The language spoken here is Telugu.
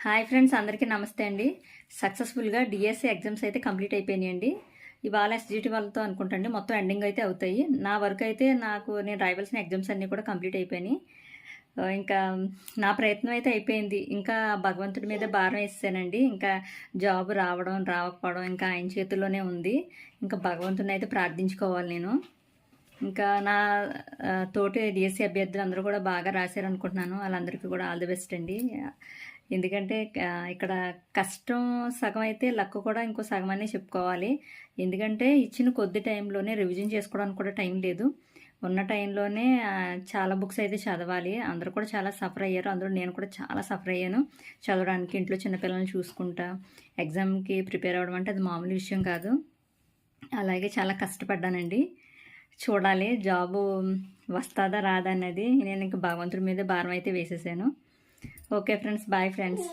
హాయ్ ఫ్రెండ్స్, అందరికీ నమస్తే అండి. సక్సెస్ఫుల్గా డిఎస్సి ఎగ్జామ్స్ అయితే కంప్లీట్ అయిపోయినాయండి. ఇవాళ ఎస్జిటి వాళ్ళతో అనుకుంటండి మొత్తం ఎండింగ్ అయితే అవుతాయి. నా వర్క్ అయితే నేను రాయవలసిన ఎగ్జామ్స్ అన్నీ కూడా కంప్లీట్ అయిపోయినాయి. ఇంకా నా ప్రయత్నం అయితే అయిపోయింది. ఇంకా భగవంతుడి మీద భారం వేసానండి. ఇంకా జాబ్ రావడం రావకపోవడం ఇంకా ఆయన చేతుల్లోనే ఉంది. ఇంకా భగవంతుని అయితే ప్రార్థించుకోవాలి నేను. ఇంకా నా తోటి డిఎస్సి అభ్యర్థులు అందరూ కూడా బాగా రాశారనుకుంటున్నాను. వాళ్ళందరికీ కూడా ఆల్ ది బెస్ట్ అండి. ఎందుకంటే ఇక్కడ కష్టం సగం అయితే లక్ కూడా ఇంకో సగం అనే చెప్పుకోవాలి. ఎందుకంటే ఇచ్చిన కొద్ది టైంలోనే రివిజన్ చేసుకోవడానికి కూడా టైం లేదు. ఉన్న టైంలోనే చాలా బుక్స్ అయితే చదవాలి. అందరూ కూడా చాలా సఫర్ అయ్యారు. అందులో నేను కూడా చాలా సఫర్ అయ్యాను చదవడానికి. ఇంట్లో చిన్నపిల్లల్ని చూసుకుంటా ఎగ్జామ్కి ప్రిపేర్ అవ్వడం అంటే అది మామూలు విషయం కాదు. అలాగే చాలా కష్టపడ్డానండి. చూడాలి జాబు వస్తుందా రాదా అన్నది. నేను ఇంకా భగవంతుడి మీద భారం అయితే వేసేసాను. Okay friends, bye friends.